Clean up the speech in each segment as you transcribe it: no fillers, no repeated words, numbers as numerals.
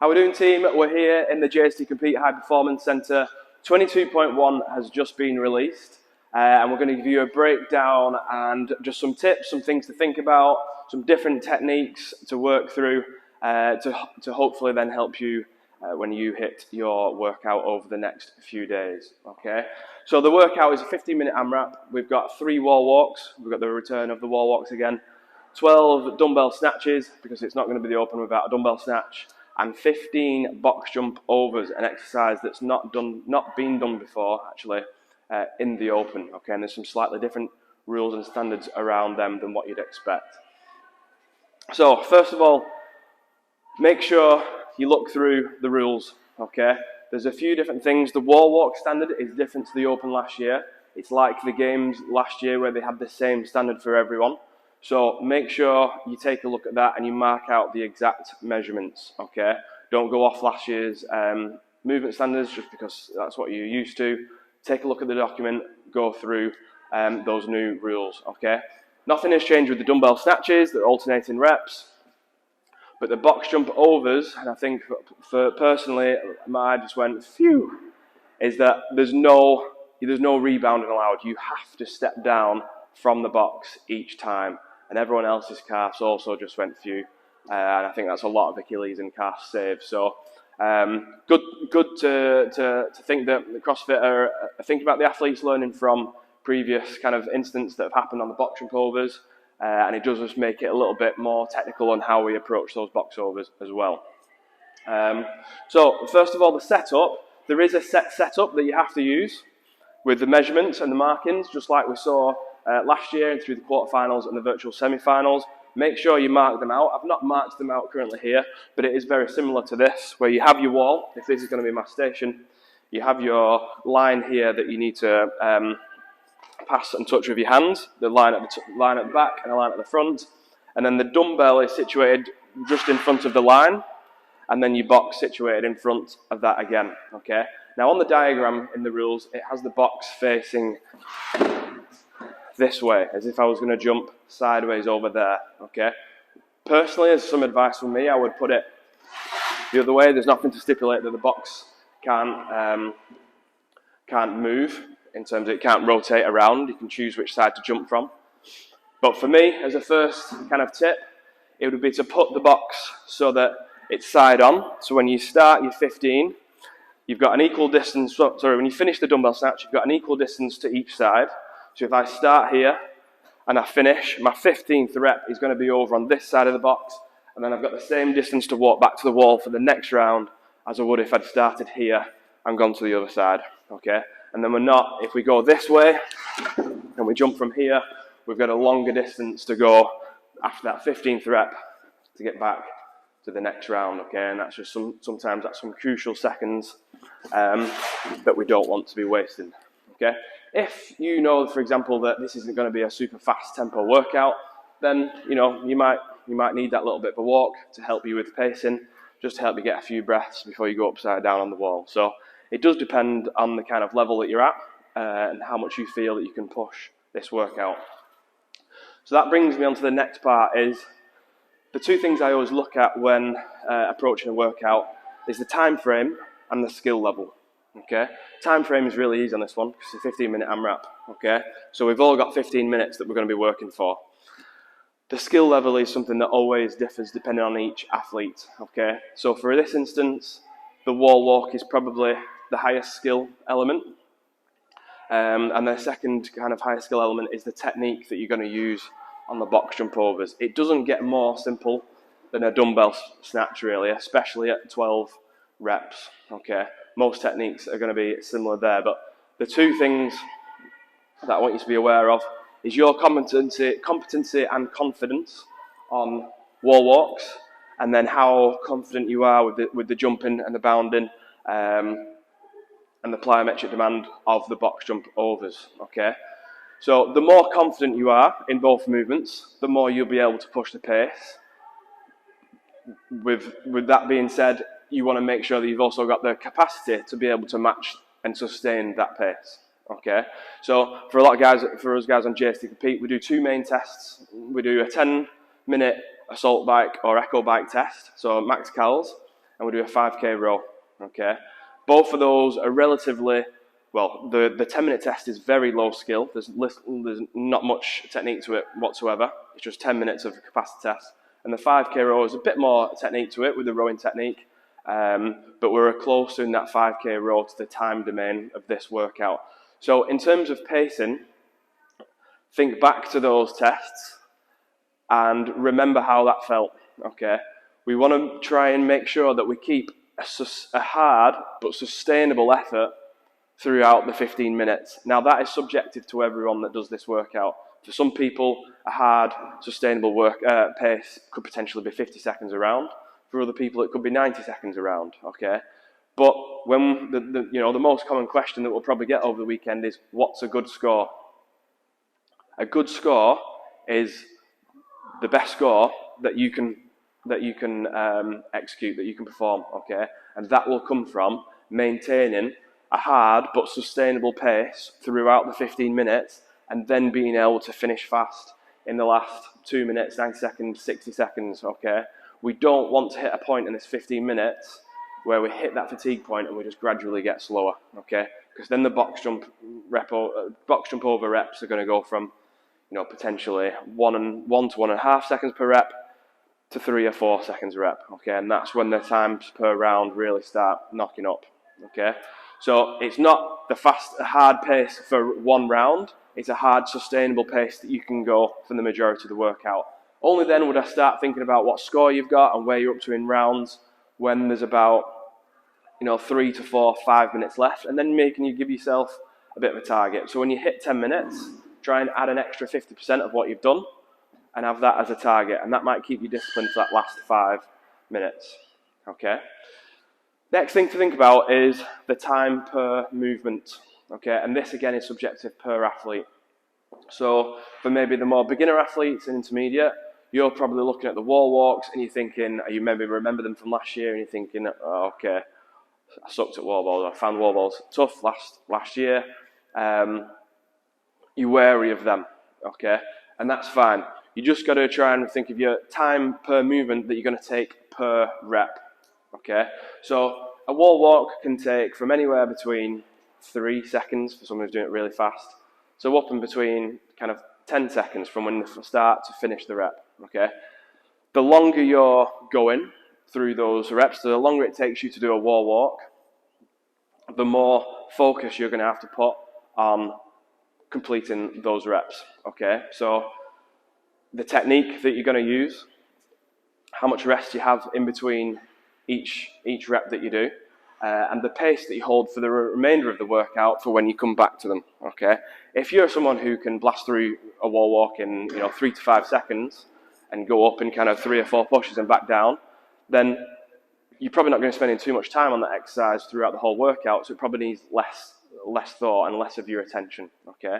How we doing, team? We're here in the JST Compete High Performance Centre. 22.1 has just been released, and we're going to give you a breakdown and just some tips, some things to think about, some different techniques to work through to hopefully then help you when you hit your workout over the next few days. Okay, so the workout is a 15-minute AMRAP. We've got 3 wall walks. We've got the return of the wall walks again. 12 dumbbell snatches, because it's not going to be the open without a dumbbell snatch, and 15 box jump overs, an exercise that's not been done before actually in the open. Okay, and there's some slightly different rules and standards around them than what you'd expect. So first of all, make sure you look through the rules. Okay, there's a few different things. The wall walk standard is different to the open last year. It's like the games last year where they had the same standard for everyone. So make sure you take a look at that and you mark out the exact measurements, okay? Don't go off last year's movement standards just because that's what you're used to. Take a look at the document, go through those new rules, okay? Nothing has changed with the dumbbell snatches, they're alternating reps. But the box jump overs, and I think for personally, my eye just went, phew, is that there's no rebounding allowed. You have to step down from the box each time. And everyone else's calves also just went few, and I think that's a lot of Achilles and calf saves. So good to think that the CrossFit are thinking about the athletes, learning from previous kind of incidents that have happened on the box jump overs, and it does just make it a little bit more technical on how we approach those box overs as well. So first of all, the setup. There is a set setup that you have to use with the measurements and the markings, just like we saw last year and through the quarterfinals and the virtual semi-finals. Make sure you mark them out. I've not marked them out currently here, but it is very similar to this, where you have your wall. If this is going to be my station, you have your line here that you need to pass and touch with your hands, the line at the back and a line at the front, and then the dumbbell is situated just in front of the line, and then your box situated in front of that again, okay? Now on the diagram in the rules, it has the box facing this way, as if I was going to jump sideways over there, okay? Personally, as some advice from me, I would put it the other way. There's nothing to stipulate that the box can't move, in terms of it can't rotate around. You can choose which side to jump from. But for me, as a first kind of tip, it would be to put the box so that it's side on. So when you start your 15, you've got an equal distance, sorry, when you finish the dumbbell snatch, you've got an equal distance to each side. So if I start here and I finish, my 15th rep is going to be over on this side of the box, and then I've got the same distance to walk back to the wall for the next round as I would if I'd started here and gone to the other side, okay? And then if we go this way and we jump from here, we've got a longer distance to go after that 15th rep to get back to the next round, okay? And that's just sometimes that's some crucial seconds that we don't want to be wasting, okay? If you know, for example, that this isn't going to be a super fast tempo workout, then you might need that little bit of a walk to help you with pacing, just to help you get a few breaths before you go upside down on the wall. So it does depend on the kind of level that you're at and how much you feel that you can push this workout. So that brings me on to the next part, is the two things I always look at when approaching a workout is the time frame and the skill level. Okay, time frame is really easy on this one because it's a 15-minute AMRAP. Okay, so we've all got 15 minutes that we're going to be working for. The skill level is something that always differs depending on each athlete. Okay, so for this instance, the wall walk is probably the highest skill element, and the second kind of highest skill element is the technique that you're going to use on the box jump overs. It doesn't get more simple than a dumbbell snatch really, especially at 12 reps. Okay. Most techniques are going to be similar there, but the two things that I want you to be aware of is your competency and confidence on wall walks, and then how confident you are with the jumping and the bounding and the plyometric demand of the box jump overs. Okay, so the more confident you are in both movements, the more you'll be able to push the pace. With that being said, you want to make sure that you've also got the capacity to be able to match and sustain that pace. Okay, so for us guys on JST Compete, we do 2 main tests. We do a 10-minute assault bike or echo bike test, so max cals, and we do a 5K row, okay? Both of those are relatively, well, the 10-minute test is very low skill. There's not much technique to it whatsoever. It's just 10 minutes of capacity test. And the 5K row is a bit more technique to it with the rowing technique, but we're closer in that 5K row to the time domain of this workout. So in terms of pacing, think back to those tests and remember how that felt, okay? We want to try and make sure that we keep a hard but sustainable effort throughout the 15 minutes. Now that is subjective to everyone that does this workout. For some people, a hard, sustainable pace could potentially be 50 seconds a round. For other people, it could be 90 seconds a round, okay? But when the most common question that we'll probably get over the weekend is, what's a good score? A good score is the best score that you can execute, that you can perform, okay? And that will come from maintaining a hard but sustainable pace throughout the 15 minutes and then being able to finish fast in the last 2 minutes, 90 seconds, 60 seconds, okay? We don't want to hit a point in this 15 minutes where we hit that fatigue point and we just gradually get slower, okay? Because then the box jump over reps are going to go from, potentially 1 to 1.5 seconds per rep to 3 or 4 seconds a rep, okay? And that's when the times per round really start knocking up, okay? So it's not a hard pace for one round. It's a hard, sustainable pace that you can go for the majority of the workout. Only then would I start thinking about what score you've got and where you're up to in rounds when there's about 3 to 4, 5 minutes left, and then you give yourself a bit of a target. So when you hit 10 minutes, try and add an extra 50% of what you've done and have that as a target, and that might keep you disciplined for that last 5 minutes, okay? Next thing to think about is the time per movement, okay? And this again is subjective per athlete. So for maybe the more beginner athletes and intermediate, you're probably looking at the wall walks and you're thinking, you maybe remember them from last year and you're thinking, oh, okay, I sucked at wall balls, I found wall balls tough last year. You're wary of them, okay? And that's fine. You just got to try and think of your time per movement that you're going to take per rep, okay? So a wall walk can take from anywhere between 3 seconds for someone who's doing it really fast, so up in between kind of 10 seconds from when they start to finish the rep, okay? The longer you're going through those reps, the longer it takes you to do a wall walk, the more focus you're going to have to put on completing those reps, okay? So the technique that you're going to use, how much rest you have in between each rep that you do, and the pace that you hold for the remainder of the workout for when you come back to them, okay? If you're someone who can blast through a wall walk in 3 to 5 seconds and go up in kind of 3 or 4 pushes and back down, then you're probably not going to spend too much time on that exercise throughout the whole workout, so it probably needs less thought and less of your attention, okay?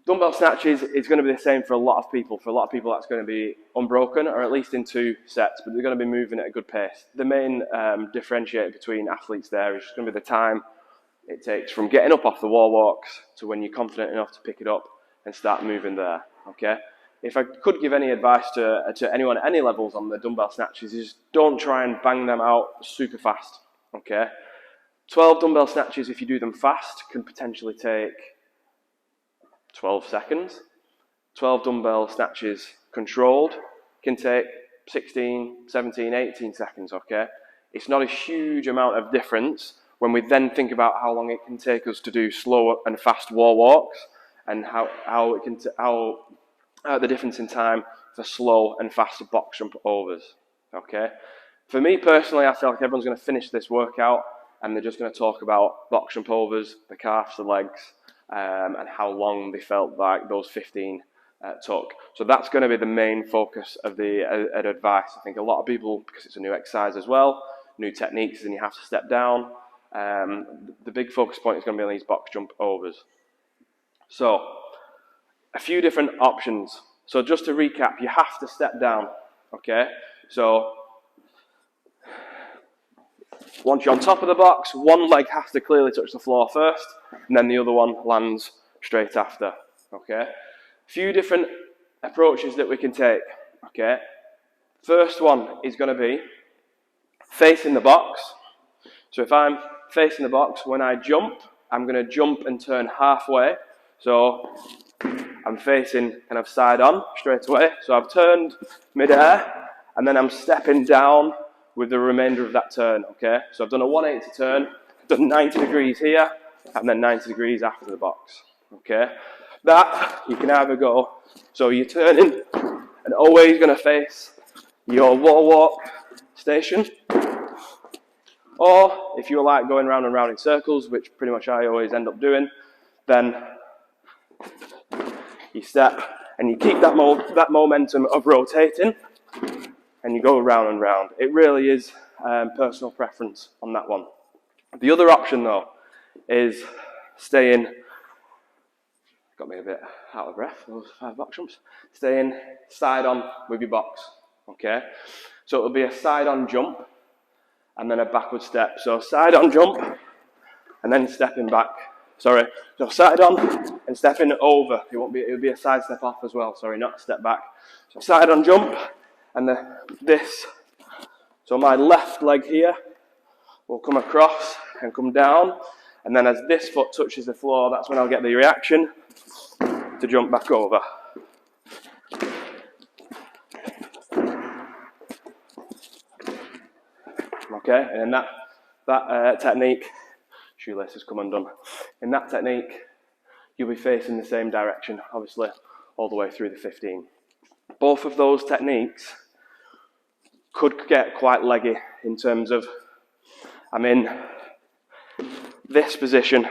Dumbbell snatches is going to be the same for a lot of people. For a lot of people, that's going to be unbroken, or at least in 2 sets, but they're going to be moving at a good pace. The main differentiator between athletes there is just going to be the time it takes from getting up off the wall walks to when you're confident enough to pick it up and start moving there, okay? If I could give any advice to anyone at any levels on the dumbbell snatches, is don't try and bang them out super fast, okay? 12 dumbbell snatches, if you do them fast, can potentially take 12 seconds. 12 dumbbell snatches controlled can take 16, 17, 18 seconds, okay? It's not a huge amount of difference when we then think about how long it can take us to do slow and fast wall walks and how the difference in time for slow and faster box jump overs, okay? For me personally, I feel like everyone's going to finish this workout and they're just going to talk about box jump overs, the calves, the legs, and how long they felt like those 15 took. So that's going to be the main focus of the advice. I think a lot of people, because it's a new exercise as well, new techniques, and you have to step down, the big focus point is going to be on these box jump overs. So a few different options. So just to recap, you have to step down, okay? So once you're on top of the box, one leg has to clearly touch the floor first, and then the other one lands straight after, okay? A few different approaches that we can take, okay? First one is going to be facing the box. So if I'm facing the box, when I jump, I'm going to jump and turn halfway. So I'm facing kind of side on straight away. So I've turned mid-air, and then I'm stepping down with the remainder of that turn, okay? So I've done a 180 turn, done 90 degrees here, and then 90 degrees after the box, okay? That, you can either go, so you're turning and always going to face your wall walk station, or if you like going round and round in circles, which pretty much I always end up doing, then you step and you keep that momentum of rotating, and you go round and round. It really is personal preference on that one. The other option though is staying, got me a bit out of breath, those 5 box jumps, staying side on with your box, okay? So it'll be a side on jump and then a backward step. So side on jump and then stepping back. Sorry, so side on and stepping over. It'll be a side step off as well, sorry, not a step back. So side on jump and this. So my left leg here will come across and come down, and then as this foot touches the floor, that's when I'll get the reaction to jump back over. Okay, and in that technique, shoelaces come undone. In that technique, you'll be facing the same direction, obviously, all the way through the 15. Both of those techniques could get quite leggy in terms of, I'm in this position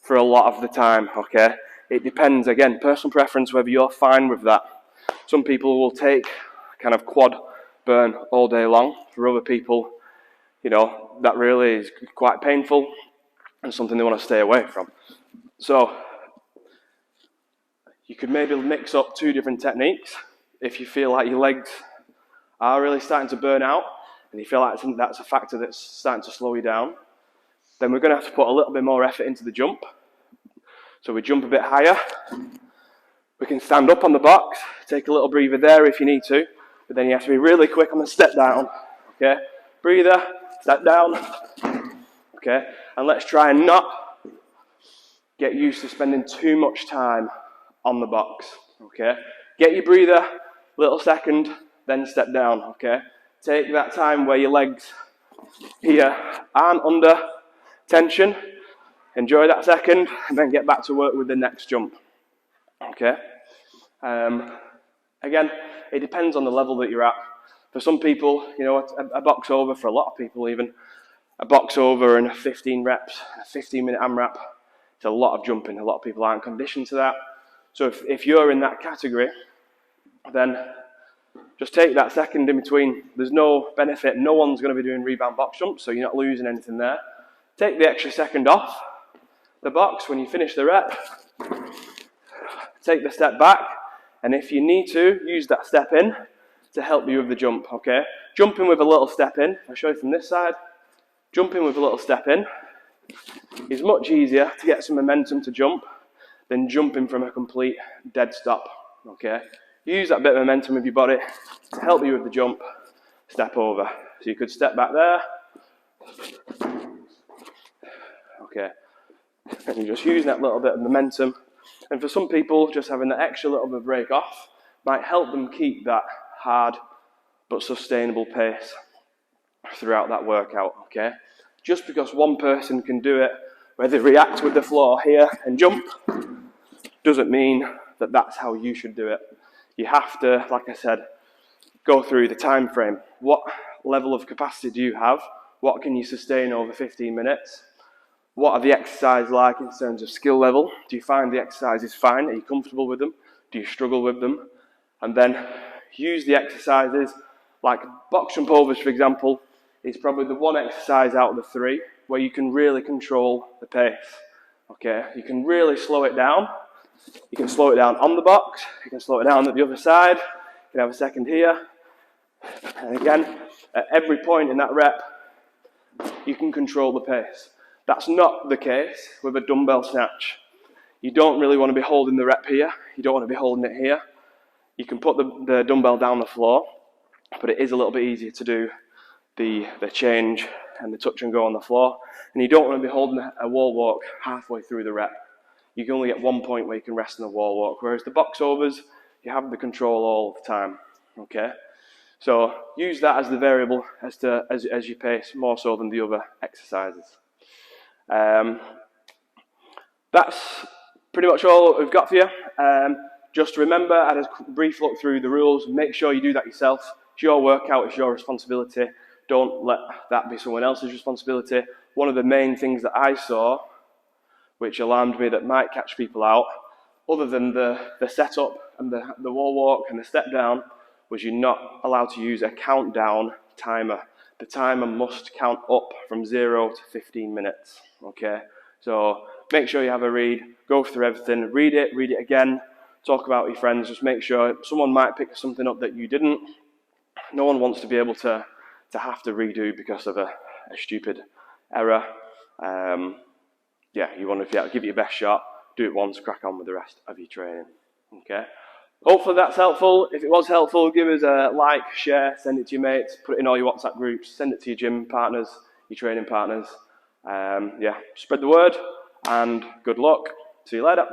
for a lot of the time, okay? It depends, again, personal preference, whether you're fine with that. Some people will take kind of quad burn all day long. For other people, you know, that really is quite painful and something they want to stay away from. So you could maybe mix up 2 different techniques. If you feel like your legs are really starting to burn out and you feel like that's a factor that's starting to slow you down, then we're going to have to put a little bit more effort into the jump. So we jump a bit higher. We can stand up on the box, take a little breather there if you need to, but then you have to be really quick on the step down, okay? Breather, step down, okay? And let's try and not get used to spending too much time on the box, okay? Get your breather, little second, then step down, okay? Take that time where your legs here aren't under tension, enjoy that second, and then get back to work with the next jump, okay? Again, it depends on the level that you're at. For some people, you know, a box over, for a lot of people even, a box over and 15 reps, a 15-minute AMRAP, it's a lot of jumping. A lot of people aren't conditioned to that. So if you're in that category, then just take that second in between. There's no benefit. No one's going to be doing rebound box jumps, so you're not losing anything there. Take the extra second off the box when you finish the rep. Take the step back, and if you need to, use that step in to help you with the jump, okay? Jumping with a little step in, I'll show you from this side. Jumping with a little step in is much easier to get some momentum to jump than jumping from a complete dead stop, okay? Use that bit of momentum with your body to help you with the jump, step over. So you could step back there, okay? And you're just using that little bit of momentum. And for some people, just having that extra little bit of break off might help them keep that hard but sustainable pace throughout that workout, okay? Just because one person can do it where they react with the floor here and jump doesn't mean that that's how you should do it. You have to, like I said, go through the time frame. What level of capacity do you have? What can you sustain over 15 minutes? What are the exercises like in terms of skill level? Do you find the exercises fine? Are you comfortable with them? Do you struggle with them? And then use the exercises, like box jump overs, for example, is probably the one exercise out of the 3 where you can really control the pace. Okay, you can really slow it down. You can slow it down on the box. You can slow it down at the other side. You can have a second here. And again, at every point in that rep, you can control the pace. That's not the case with a dumbbell snatch. You don't really want to be holding the rep here. You don't want to be holding it here. You can put the dumbbell down the floor, but it is a little bit easier to do the change and the touch and go on the floor. And you don't want to be holding a wall walk halfway through the rep. You can only get one point where you can rest in the wall walk, whereas the box overs, you have the control all the time, okay? So use that as the variable as you pace, more so than the other exercises. That's pretty much all we've got for you. Just remember, I had a brief look through the rules. Make sure you do that yourself. It's your workout, it's your responsibility. Don't let that be someone else's responsibility. One of the main things that I saw, which alarmed me that might catch people out, other than the setup and the wall walk and the step down, was you're not allowed to use a countdown timer. The timer must count up from 0 to 15 minutes, okay? So make sure you have a read, go through everything, read it again, talk about with your friends, just make sure someone might pick something up that you didn't. No one wants to be able to have to redo because of a stupid error. Yeah, you want to give it your best shot, do it once, crack on with the rest of your training, okay? Hopefully that's helpful. If it was helpful, give us a like, share, send it to your mates, put it in all your WhatsApp groups, send it to your gym partners, your training partners. Yeah, spread the word, and good luck. See you later.